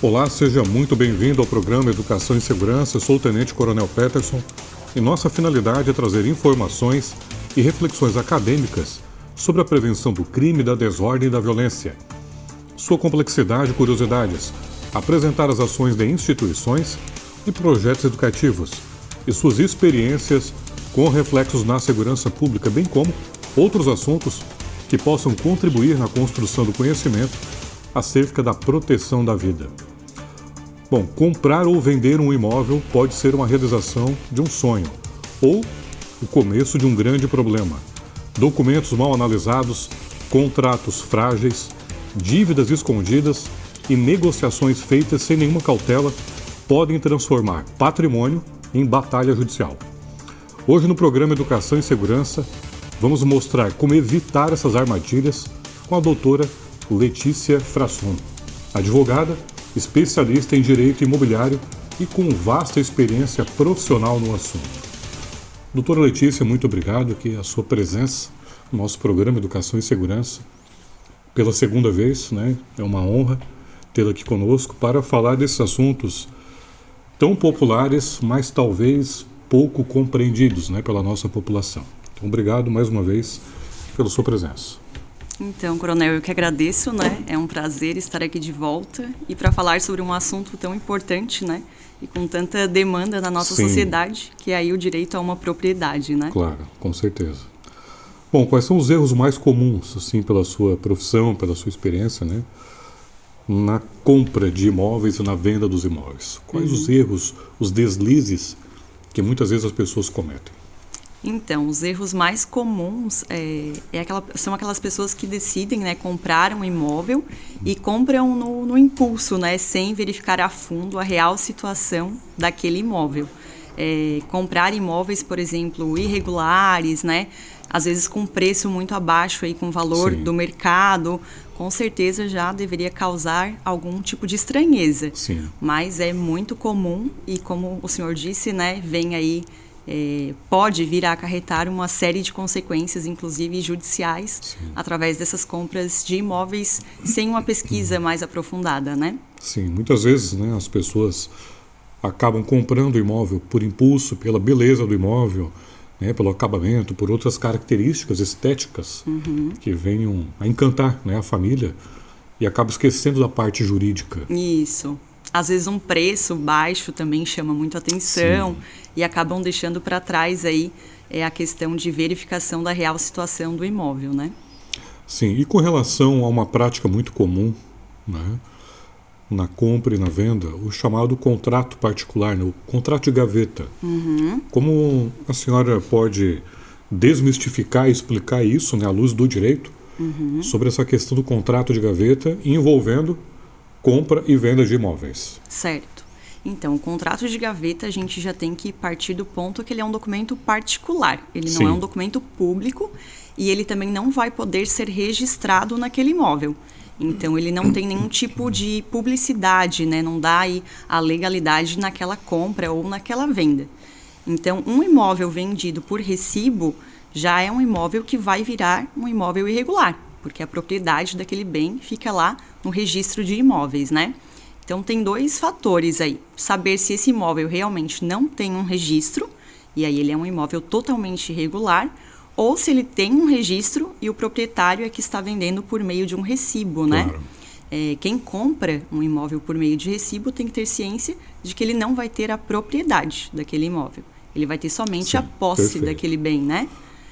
Olá, seja muito bem-vindo ao programa Educação e Segurança. Eu sou o Tenente Coronel Peterson e nossa finalidade é trazer informações e reflexões acadêmicas sobre a prevenção do crime, da desordem e da violência. Sua complexidade e curiosidades, apresentar as ações de instituições e projetos educativos e suas experiências com reflexos na segurança pública, bem como outros assuntos que possam contribuir na construção do conhecimento acerca da proteção da vida. Bom, comprar ou vender um imóvel pode ser uma realização de um sonho ou o começo de um grande problema. Documentos mal analisados, contratos frágeis, dívidas escondidas e negociações feitas sem nenhuma cautela podem transformar patrimônio em batalha judicial. Hoje no programa Educação e Segurança, vamos mostrar como evitar essas armadilhas com a doutora Letícia Frasson, advogada, especialista em direito imobiliário e com vasta experiência profissional no assunto. Doutora Letícia, muito obrigado aqui a sua presença no nosso programa Educação e Segurança. Pela segunda vez, né? É uma honra tê-la aqui conosco para falar desses assuntos tão populares, mas talvez pouco compreendidos, né, pela nossa população. Então, obrigado mais uma vez pela sua presença. Então, Coronel, eu que agradeço, né? É um prazer estar aqui de volta e para falar sobre um assunto tão importante, né? E com tanta demanda na nossa sociedade, que é aí o direito a uma propriedade, né? Claro, com certeza. Bom, quais são os erros mais comuns, assim, pela sua profissão, pela sua experiência, né? Na compra de imóveis e na venda dos imóveis? Quais os erros, os deslizes que muitas vezes as pessoas cometem? Então, os erros mais comuns são aquelas pessoas que decidem, né, comprar um imóvel e compram no impulso, né, sem verificar a fundo a real situação daquele imóvel. Comprar imóveis, por exemplo, irregulares, né, às vezes com preço muito abaixo aí, com o valor do mercado, com certeza já deveria causar algum tipo de estranheza. Sim. Mas é muito comum e, como o senhor disse, né, vem aí pode vir a acarretar uma série de consequências, inclusive judiciais, através dessas compras de imóveis sem uma pesquisa mais aprofundada, né? Sim, muitas vezes, né, as pessoas acabam comprando o imóvel por impulso, pela beleza do imóvel, né, pelo acabamento, por outras características estéticas que venham a encantar, né, a família, e acabam esquecendo da parte jurídica. Isso. Às vezes um preço baixo também chama muito atenção e acabam deixando para trás aí a questão de verificação da real situação do imóvel, né? Sim, e com relação a uma prática muito comum, né, na compra e na venda, o chamado contrato particular, né, o contrato de gaveta. Como a senhora pode desmistificar e explicar isso, né, à luz do direito, sobre essa questão do contrato de gaveta envolvendo compra e venda de imóveis? Certo. Então, o contrato de gaveta, a gente já tem que partir do ponto que ele é um documento particular. Ele não é um documento público e ele também não vai poder ser registrado naquele imóvel. Então, ele não tem nenhum tipo de publicidade, né? Não dá aí a legalidade naquela compra ou naquela venda. Então, um imóvel vendido por recibo já é um imóvel que vai virar um imóvel irregular, porque a propriedade daquele bem fica lá no registro de imóveis, né? Então, tem dois fatores aí. Saber se esse imóvel realmente não tem um registro, e aí ele é um imóvel totalmente irregular, ou se ele tem um registro e o proprietário é que está vendendo por meio de um recibo, né? Claro. Quem compra um imóvel por meio de recibo tem que ter ciência de que ele não vai ter a propriedade daquele imóvel. Ele vai ter somente a posse daquele bem, né?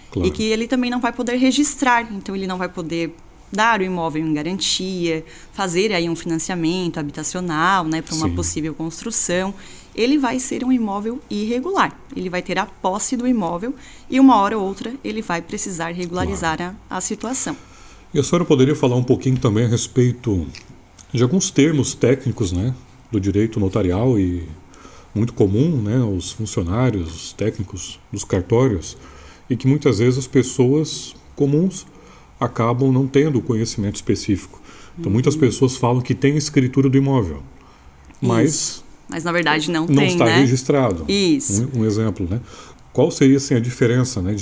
Claro. E que ele também não vai poder registrar, então ele não vai poder dar o imóvel em garantia, fazer aí um financiamento habitacional, né, para uma possível construção. Ele vai ser um imóvel irregular. Ele vai ter a posse do imóvel e uma hora ou outra ele vai precisar regularizar a situação. E a senhora poderia falar um pouquinho também a respeito de alguns termos técnicos, né, do direito notarial e muito comum, né, aos funcionários, os técnicos dos cartórios, e que muitas vezes as pessoas comuns acabam não tendo conhecimento específico. Então, muitas pessoas falam que tem escritura do imóvel, mas na verdade não tem, não está né? registrado. Isso. Um exemplo, né? Qual seria assim, a diferença, né,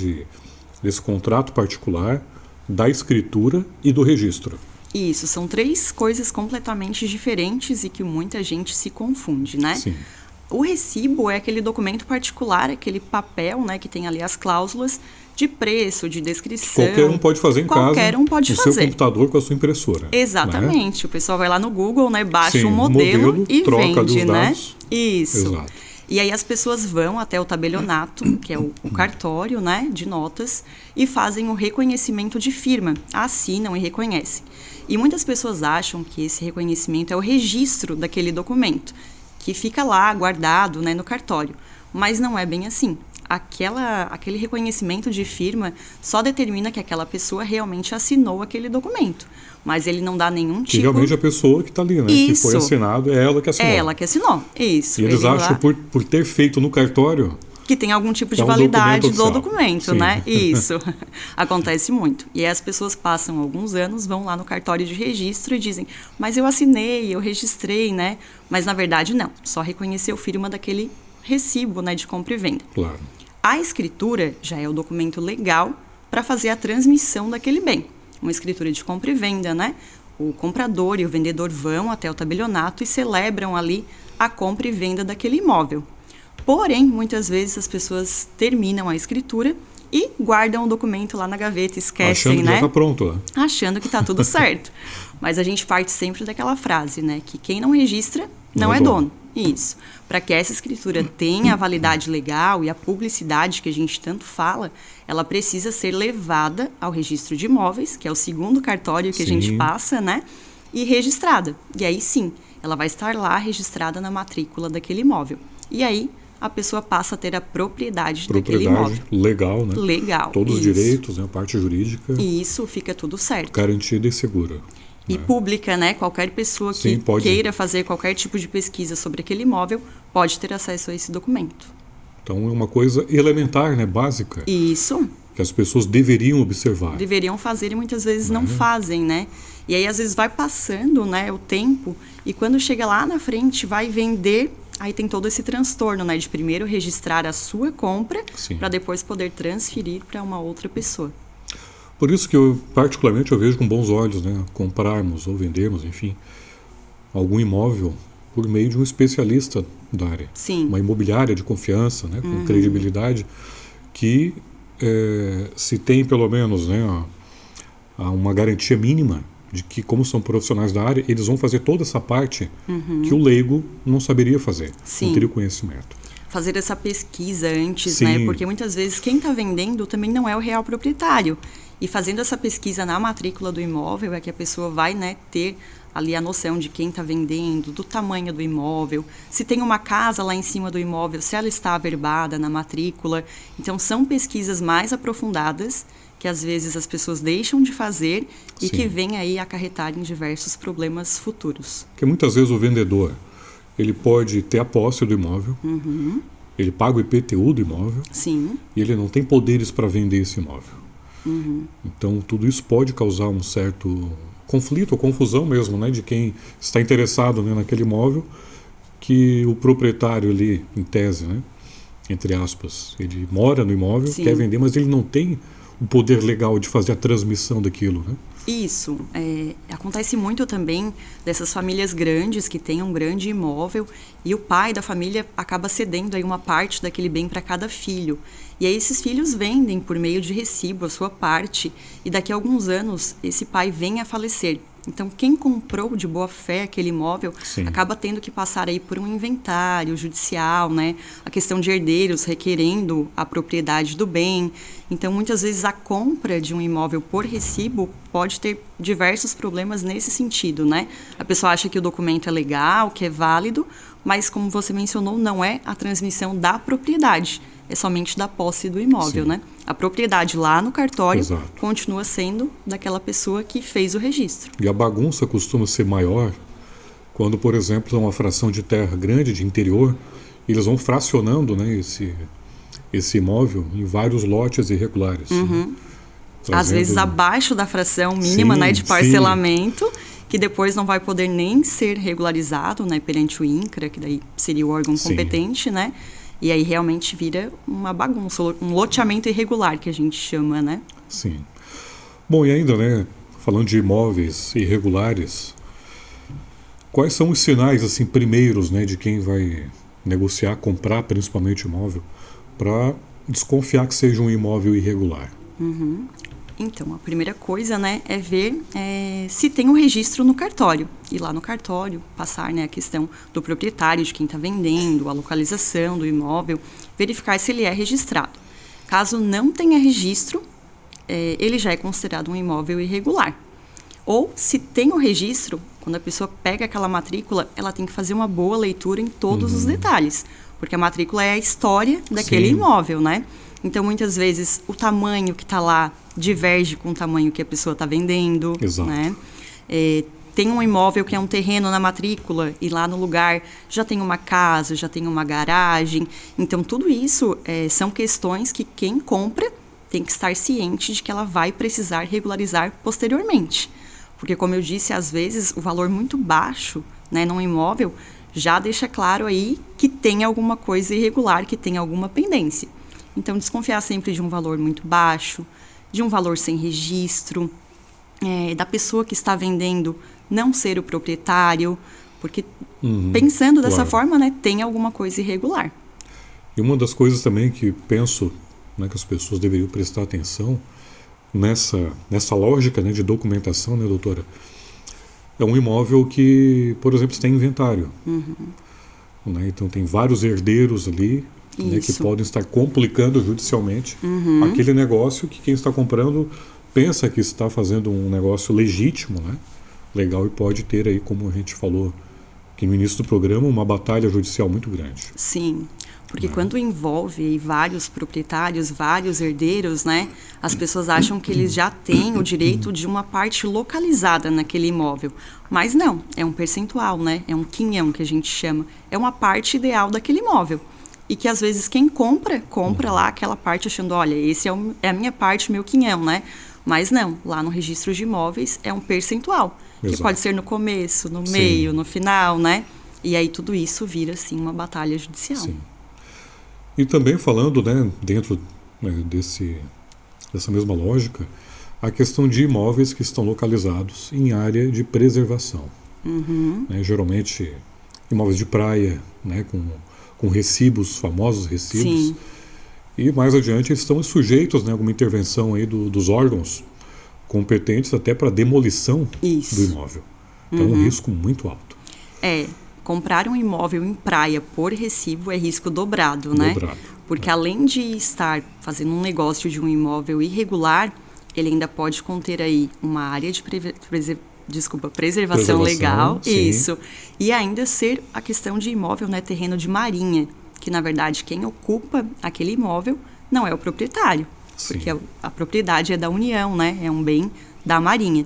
desse contrato particular, da escritura e do registro? Isso, são 3 coisas completamente diferentes e que muita gente se confunde, né? Sim. O recibo é aquele documento particular, aquele papel, né, que tem ali as cláusulas de preço, de descrição. Qualquer um pode fazer em casa. Qualquer um pode fazer. No seu computador com a sua impressora. Exatamente. Né? O pessoal vai lá no Google, né, baixa Sim, um modelo e troca vende, dos né? dados. Isso. Exato. E aí as pessoas vão até o tabelionato, que é o cartório, né, de notas, e fazem o reconhecimento de firma, assinam e reconhecem. E muitas pessoas acham que esse reconhecimento é o registro daquele documento, que fica lá guardado, né, no cartório. Mas não é bem assim. Aquele reconhecimento de firma só determina que aquela pessoa realmente assinou aquele documento. Mas ele não dá nenhum tipo... Que realmente a pessoa que está ali, né? Isso. Que foi assinado, é ela que assinou. É ela que assinou, isso. E eles acham, por ter feito no cartório... que tem algum tipo de um validade do documento documento, Sim. né? Isso. Acontece muito. E aí as pessoas passam alguns anos, vão lá no cartório de registro e dizem, mas eu assinei, eu registrei, né? Mas na verdade não, só reconheceu firma daquele recibo, né, de compra e venda. Claro. A escritura já é o documento legal para fazer a transmissão daquele bem. Uma escritura de compra e venda, né? O comprador e o vendedor vão até o tabelionato e celebram ali a compra e venda daquele imóvel. Porém, muitas vezes as pessoas terminam a escritura e guardam o documento lá na gaveta, esquecem, Achando que né? já está pronto, né? Achando que está tudo certo. Mas a gente parte sempre daquela frase, né? Que quem não registra não é dono. Isso. Para que essa escritura tenha a validade legal e a publicidade que a gente tanto fala, ela precisa ser levada ao registro de imóveis, que é o segundo cartório que a gente passa, né? E registrada. E aí sim, ela vai estar lá registrada na matrícula daquele imóvel. E aí a pessoa passa a ter a propriedade daquele imóvel. Legal, né? Legal. Todos os direitos, né? A parte jurídica. E isso fica tudo certo. Garantida e segura. E pública, né? Qualquer pessoa que queira fazer qualquer tipo de pesquisa sobre aquele imóvel pode ter acesso a esse documento. Então é uma coisa elementar, né? Básica. Isso. Que as pessoas deveriam observar. Deveriam fazer e muitas vezes não fazem, né? E aí às vezes vai passando, né, o tempo e quando chega lá na frente vai vender, aí tem todo esse transtorno, né? De primeiro registrar a sua compra para depois poder transferir para uma outra pessoa. Por isso que eu, particularmente, eu vejo com bons olhos, né, comprarmos ou vendermos, enfim, algum imóvel por meio de um especialista da área. Sim. Uma imobiliária de confiança, né, com credibilidade, que se tem pelo menos, né, uma garantia mínima de que, como são profissionais da área, eles vão fazer toda essa parte que o leigo não saberia fazer, não teria o conhecimento. Fazer essa pesquisa antes, né? Porque muitas vezes quem está vendendo também não é o real proprietário. E fazendo essa pesquisa na matrícula do imóvel é que a pessoa vai, né, ter ali a noção de quem está vendendo, do tamanho do imóvel, se tem uma casa lá em cima do imóvel, se ela está averbada na matrícula. Então, são pesquisas mais aprofundadas que às vezes as pessoas deixam de fazer e que vêm aí acarretar em diversos problemas futuros. Porque muitas vezes o vendedor, ele pode ter a posse do imóvel, ele paga o IPTU do imóvel e ele não tem poderes para vender esse imóvel. Então, tudo isso pode causar um certo conflito ou confusão mesmo, né, de quem está interessado, né, naquele imóvel, que o proprietário ali, em tese, né, entre aspas, ele mora no imóvel, quer vender, mas ele não tem o poder legal de fazer a transmissão daquilo, né? Isso. Acontece muito também dessas famílias grandes que têm um grande imóvel e o pai da família acaba cedendo aí uma parte daquele bem para cada filho. E aí esses filhos vendem por meio de recibo a sua parte e daqui a alguns anos esse pai vem a falecer. Então, quem comprou de boa fé aquele imóvel acaba tendo que passar aí por um inventário judicial, né? A questão de herdeiros requerendo a propriedade do bem. Então, muitas vezes a compra de um imóvel por recibo pode ter diversos problemas nesse sentido, né? A pessoa acha que o documento é legal, que é válido, mas como você mencionou, não é a transmissão da propriedade. É somente da posse do imóvel, né? A propriedade lá no cartório continua sendo daquela pessoa que fez o registro. E a bagunça costuma ser maior quando, por exemplo, é uma fração de terra grande, de interior, eles vão fracionando, né, esse imóvel em vários lotes irregulares. Né? Às vezes abaixo da fração mínima, né, de parcelamento, que depois não vai poder nem ser regularizado, né, perante o INCRA, que daí seria o órgão competente, né? E aí realmente vira uma bagunça, um loteamento irregular que a gente chama, né? Sim. Bom, e ainda, né, falando de imóveis irregulares, quais são os sinais assim primeiros, né, de quem vai negociar, comprar principalmente imóvel, para desconfiar que seja um imóvel irregular? Então, a primeira coisa, né, é ver se tem um registro no cartório. Ir lá no cartório, passar, né, a questão do proprietário, de quem está vendendo, a localização do imóvel, verificar se ele é registrado. Caso não tenha registro, ele já é considerado um imóvel irregular. Ou, se tem o registro, quando a pessoa pega aquela matrícula, ela tem que fazer uma boa leitura em todos os detalhes. Porque a matrícula é a história daquele imóvel, né? Então, muitas vezes, o tamanho que está lá diverge com o tamanho que a pessoa está vendendo. Exato. Né? Tem um imóvel que é um terreno na matrícula e lá no lugar já tem uma casa, já tem uma garagem. Então, tudo isso são questões que quem compra tem que estar ciente de que ela vai precisar regularizar posteriormente. Porque, como eu disse, às vezes, o valor muito baixo, né, num imóvel já deixa claro aí que tem alguma coisa irregular, que tem alguma pendência. Então, desconfiar sempre de um valor muito baixo, de um valor sem registro, da pessoa que está vendendo não ser o proprietário, porque pensando dessa forma, né, tem alguma coisa irregular. E uma das coisas também que penso, né, que as pessoas deveriam prestar atenção nessa lógica, né, de documentação, né, doutora, é um imóvel que, por exemplo, está em inventário. Né, então tem vários herdeiros ali, né, que podem estar complicando judicialmente aquele negócio que quem está comprando pensa que está fazendo um negócio legítimo, né, legal, e pode ter aí, como a gente falou aqui no início do programa, uma batalha judicial muito grande. Sim, porque quando envolve aí vários proprietários, vários herdeiros, né, as pessoas acham que eles já têm o direito de uma parte localizada naquele imóvel. Mas não, é um percentual, né, é um quinhão que a gente chama, é uma parte ideal daquele imóvel. E que às vezes quem compra lá aquela parte achando, olha, esse é a minha parte, meu quinhão, né? Mas não, lá no registro de imóveis é um percentual. Exato. Que pode ser no começo, no meio, no final, né? E aí tudo isso vira, assim, uma batalha judicial. Sim. E também falando, né, dentro, né, dessa mesma lógica, a questão de imóveis que estão localizados em área de preservação. Né, geralmente imóveis de praia, né, com recibos, famosos recibos. Sim. E mais adiante eles estão sujeitos, né, a alguma intervenção aí dos órgãos competentes até para demolição do imóvel. Então é um risco muito alto. Comprar um imóvel em praia por recibo é risco dobrado, né? Porque além de estar fazendo um negócio de um imóvel irregular, ele ainda pode conter aí uma área de preservação legal, sim. Isso. E ainda ser a questão de imóvel, né, terreno de marinha, que na verdade quem ocupa aquele imóvel não é o proprietário, sim. Porque a propriedade é da União, né, é um bem da Marinha.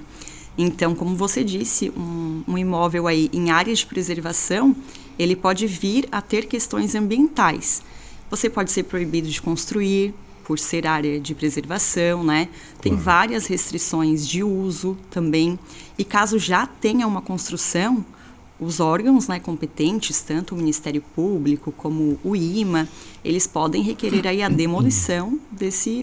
Então, como você disse, um imóvel aí em área de preservação, ele pode vir a ter questões ambientais. Você pode ser proibido de construir, por ser área de preservação, né? Tem várias restrições de uso também. E caso já tenha uma construção, os órgãos, né, competentes, tanto o Ministério Público como o IMA, eles podem requerer aí a demolição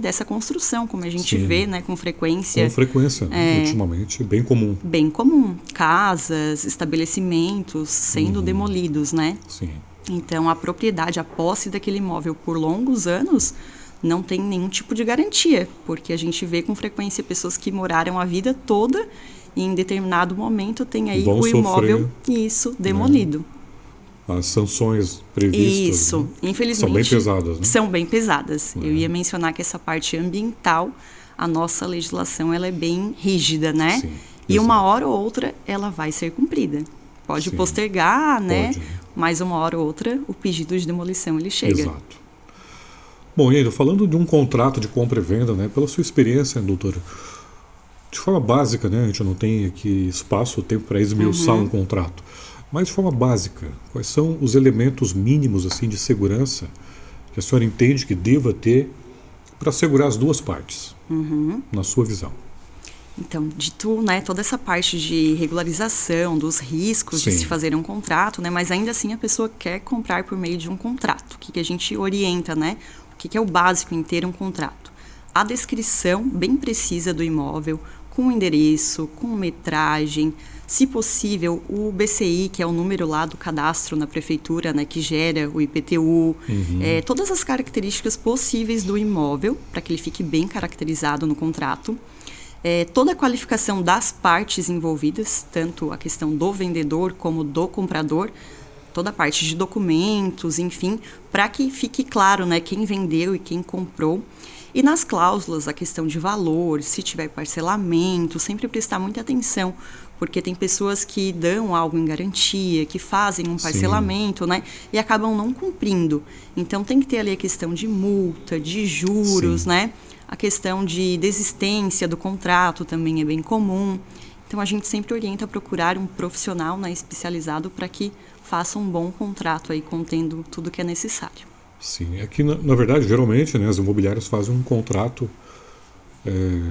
dessa construção, como a gente vê, né, com frequência. Com frequência, ultimamente, bem comum. Bem comum. Casas, estabelecimentos sendo demolidos, né? Sim. Então, a propriedade, a posse daquele imóvel por longos anos não tem nenhum tipo de garantia, porque a gente vê com frequência pessoas que moraram a vida toda e em determinado momento tem aí o imóvel demolido. Né? As sanções previstas, né? Infelizmente, são bem pesadas. Né? São bem pesadas. Eu ia mencionar que essa parte ambiental, a nossa legislação ela é bem rígida, né? Sim, e uma hora ou outra ela vai ser cumprida. Pode postergar, né? Mas uma hora ou outra o pedido de demolição ele chega. Exato. Bom, e aí, falando de um contrato de compra e venda, né, pela sua experiência, doutora, de forma básica, né, a gente não tem aqui espaço ou tempo para esmiuçar um contrato, mas de forma básica, quais são os elementos mínimos assim, de segurança que a senhora entende que deva ter para assegurar as duas partes, na sua visão? Então, dito, né, toda essa parte de regularização, dos riscos de se fazer um contrato, né, mas ainda assim a pessoa quer comprar por meio de um contrato. O que a gente orienta, né? O que é o básico em ter um contrato? A descrição bem precisa do imóvel, com endereço, com metragem, se possível, o BCI, que é o número lá do cadastro na prefeitura, né, que gera o IPTU, todas as características possíveis do imóvel, para que ele fique bem caracterizado no contrato. Toda a qualificação das partes envolvidas, tanto a questão do vendedor como do comprador, toda a parte de documentos, enfim, para que fique claro, né, quem vendeu e quem comprou. E nas cláusulas, a questão de valor, se tiver parcelamento, sempre prestar muita atenção, porque tem pessoas que dão algo em garantia, que fazem um parcelamento, né, e acabam não cumprindo. Então, tem que ter ali a questão de multa, de juros, né, a questão de desistência do contrato também é bem comum. Então, a gente sempre orienta a procurar um profissional, né, especializado para que faça um bom contrato aí, contendo tudo que é necessário. Sim, aqui na verdade, geralmente, né, as imobiliárias fazem um contrato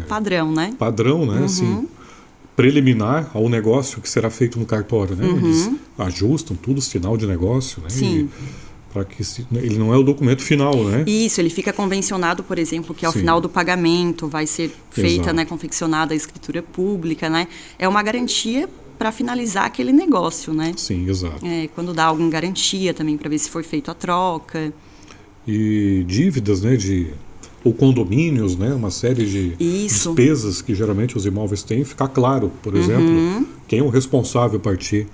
padrão, né? Padrão, né? Assim, preliminar ao negócio que será feito no cartório, né? Eles ajustam tudo, sinal de negócio, né? Sim. Para que ele não é o documento final, né? Isso, ele fica convencionado, por exemplo, que ao final do pagamento vai ser feita, né, confeccionada a escritura pública, né? É uma garantia para finalizar aquele negócio, né? Sim, exato. Quando dá alguma garantia também para ver se foi feita a troca. E dívidas, né, ou condomínios, né, uma série de despesas que geralmente os imóveis têm, ficar claro, por exemplo, quem é o responsável a partir,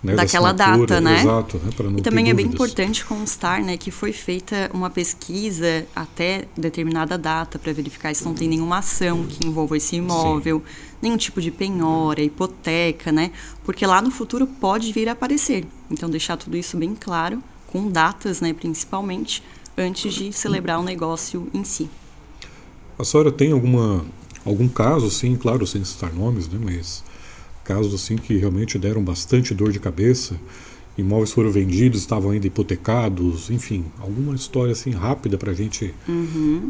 né, daquela data, né? Exato, né, para não ter também dúvidas. É bem importante constar, né, que foi feita uma pesquisa até determinada data para verificar se não tem nenhuma ação que envolva esse imóvel, nenhum tipo de penhora, hipoteca, né? Porque lá no futuro pode vir a aparecer. Então, deixar tudo isso bem claro, com datas, né, principalmente, antes de celebrar o negócio em si. A senhora tem algum caso, sim, claro, sem citar nomes, né, mas casos assim que realmente deram bastante dor de cabeça, imóveis foram vendidos, estavam ainda hipotecados, enfim, alguma história assim rápida para a gente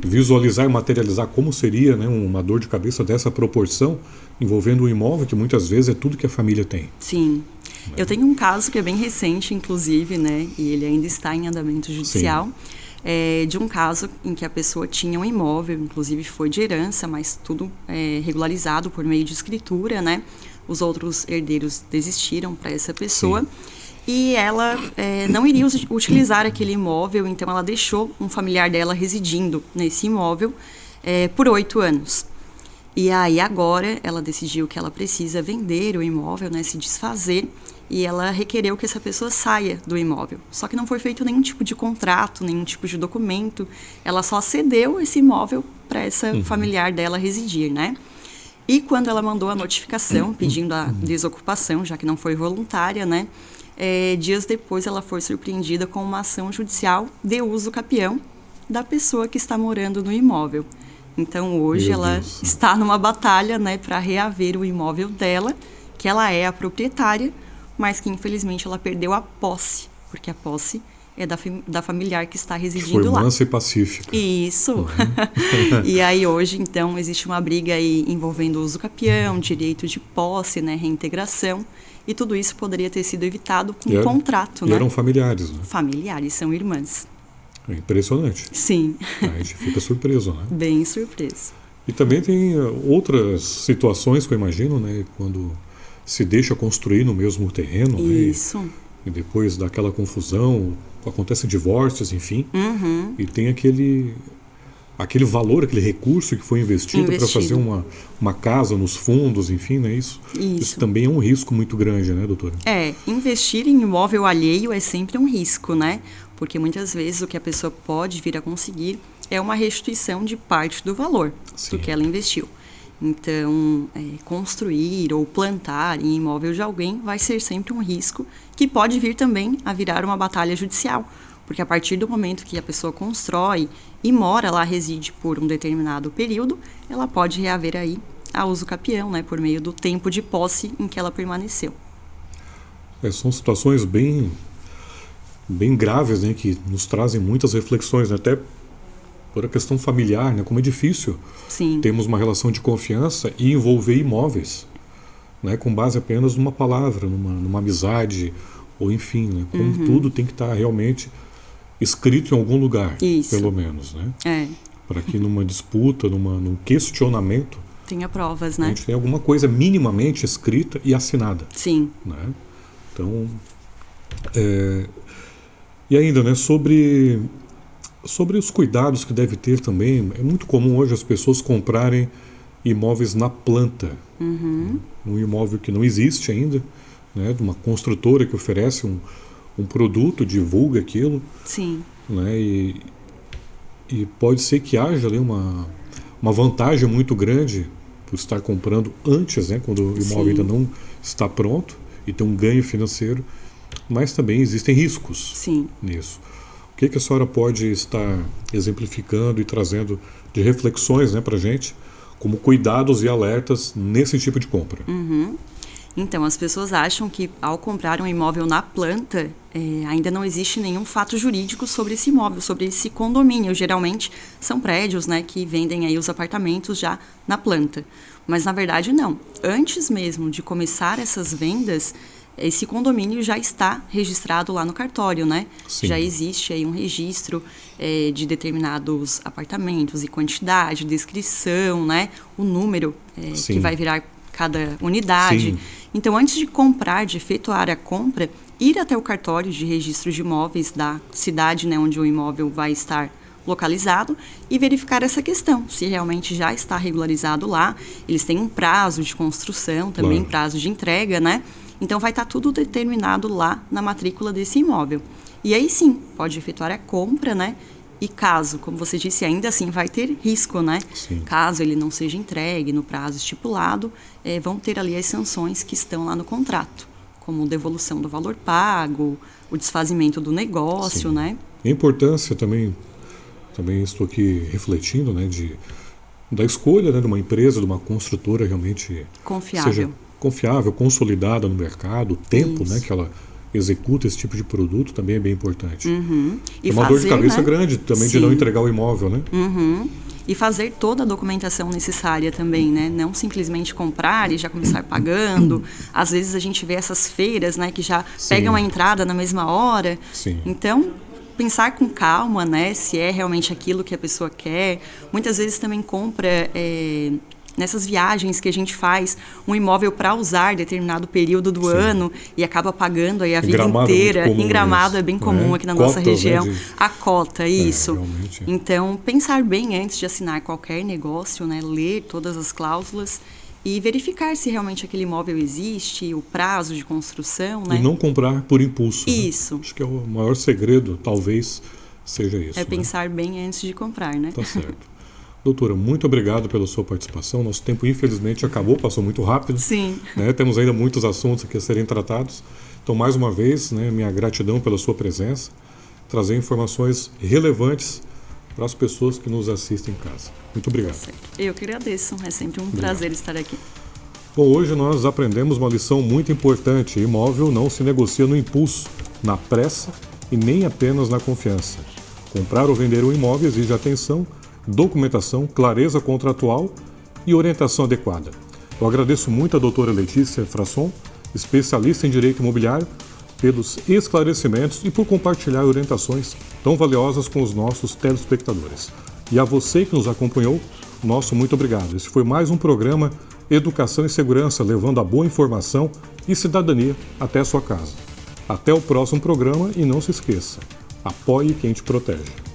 visualizar e materializar como seria, né, uma dor de cabeça dessa proporção envolvendo um imóvel que muitas vezes é tudo que a família tem. Sim. Eu tenho um caso que é bem recente, inclusive, né, e ele ainda está em andamento judicial. De um caso em que a pessoa tinha um imóvel, inclusive foi de herança, mas tudo regularizado por meio de escritura, né? Os outros herdeiros desistiram para essa pessoa. E ela não iria utilizar aquele imóvel, então ela deixou um familiar dela residindo nesse imóvel por 8 anos. E aí agora ela decidiu que ela precisa vender o imóvel, né, se desfazer, e ela requereu que essa pessoa saia do imóvel. Só que não foi feito nenhum tipo de contrato, nenhum tipo de documento, ela só cedeu esse imóvel para essa familiar dela residir, né? E quando ela mandou a notificação pedindo a desocupação, já que não foi voluntária, né? Dias depois ela foi surpreendida com uma ação judicial de uso capião da pessoa que está morando no imóvel. Então hoje ela está numa batalha, né, para reaver o imóvel dela, que ela é a proprietária, mas que infelizmente ela perdeu a posse, porque a posse é da familiar que está residindo lá. Foi mansa e pacífica. Isso. E aí hoje, então, existe uma briga aí envolvendo o uso capião, direito de posse, né, reintegração, e tudo isso poderia ter sido evitado com um contrato, né? Eram familiares, né? Familiares, são irmãs. É impressionante. Sim. A gente fica surpreso, né? Bem surpreso. E também tem outras situações que eu imagino, né? Quando se deixa construir no mesmo terreno, isso. Né? E depois daquela confusão, acontecem divórcios, enfim, e tem aquele valor, aquele recurso que foi investido para fazer uma casa nos fundos, enfim, né? Isso também é um risco muito grande, né, doutora? Investir em imóvel alheio é sempre um risco, né? Porque muitas vezes o que a pessoa pode vir a conseguir é uma restituição de parte do valor do que ela investiu. Então, construir ou plantar em imóvel de alguém vai ser sempre um risco que pode vir também a virar uma batalha judicial. Porque a partir do momento que a pessoa constrói e mora lá, reside por um determinado período, ela pode reaver aí a uso capião, né, por meio do tempo de posse em que ela permaneceu. São situações bem graves, né, que nos trazem muitas reflexões, né, até por a questão familiar, né, como é difícil termos uma relação de confiança e envolver imóveis, né, com base apenas numa palavra, numa amizade, ou enfim, né, como tudo tem que estar realmente escrito em algum lugar, pelo menos, né? Para que numa disputa, num questionamento, Tenha provas, né? A gente tem alguma coisa minimamente escrita e assinada. Sim. Né? Então, e ainda, né, sobre os cuidados que deve ter também, é muito comum hoje as pessoas comprarem imóveis na planta. Um imóvel que não existe ainda, né, de uma construtora que oferece um produto, divulga aquilo. Sim. Né, e pode ser que haja ali uma vantagem muito grande por estar comprando antes, né, quando o imóvel ainda não está pronto, e ter um ganho financeiro, mas também existem riscos nisso. O que a senhora pode estar exemplificando e trazendo de reflexões, né, para a gente, como cuidados e alertas nesse tipo de compra? Então, as pessoas acham que ao comprar um imóvel na planta, ainda não existe nenhum fato jurídico sobre esse imóvel, sobre esse condomínio. Geralmente são prédios, né, que vendem aí os apartamentos já na planta. Mas na verdade não. Antes mesmo de começar essas vendas, esse condomínio já está registrado lá no cartório, né? Sim. Já existe aí um registro de determinados apartamentos e quantidade, descrição, né? O número que vai virar cada unidade. Sim. Então, antes de comprar, de efetuar a compra, ir até o cartório de registro de imóveis da cidade, né, onde o imóvel vai estar localizado, e verificar essa questão, se realmente já está regularizado lá. Eles têm um prazo de construção, também prazo de entrega, né? Então, vai estar tudo determinado lá na matrícula desse imóvel. E aí, sim, pode efetuar a compra, né? E caso, como você disse, ainda assim vai ter risco, né? Sim. Caso ele não seja entregue no prazo estipulado, vão ter ali as sanções que estão lá no contrato, como devolução do valor pago, o desfazimento do negócio, né? A importância também estou aqui refletindo, né, da escolha, né, de uma empresa, de uma construtora realmente seja confiável, consolidada no mercado, o tempo, né, que ela executa esse tipo de produto também é bem importante. E uma dor de cabeça grande também de não entregar o imóvel, né? E fazer toda a documentação necessária também, né? Não simplesmente comprar e já começar pagando. Às vezes a gente vê essas feiras, né, que já pegam a entrada na mesma hora. Sim. Então, pensar com calma, né, se é realmente aquilo que a pessoa quer. Muitas vezes também compra nessas viagens que a gente faz um imóvel para usar determinado período do ano e acaba pagando aí a vida inteira. Em Gramado é bem comum aqui na nossa região. Né, a cota, isso. Então, pensar bem antes de assinar qualquer negócio, né, ler todas as cláusulas e verificar se realmente aquele imóvel existe, o prazo de construção, né? E não comprar por impulso. Isso. Né? Acho que é o maior segredo, talvez, seja isso. É pensar bem antes de comprar, né? Tá certo. Doutora, muito obrigado pela sua participação. Nosso tempo, infelizmente, acabou, passou muito rápido. Sim. Né? Temos ainda muitos assuntos aqui a serem tratados. Então, mais uma vez, né, minha gratidão pela sua presença, trazer informações relevantes para as pessoas que nos assistem em casa. Muito obrigado. Certo. Eu que agradeço. É sempre um prazer estar aqui. Bom, hoje nós aprendemos uma lição muito importante. Imóvel não se negocia no impulso, na pressa e nem apenas na confiança. Comprar ou vender um imóvel exige atenção, documentação, clareza contratual e orientação adequada. Eu agradeço muito a doutora Letícia Frasson, especialista em direito imobiliário, pelos esclarecimentos e por compartilhar orientações tão valiosas com os nossos telespectadores. E a você que nos acompanhou, nosso muito obrigado. Esse foi mais um programa Educação e Segurança, levando a boa informação e cidadania até a sua casa. Até o próximo programa e não se esqueça, apoie quem te protege.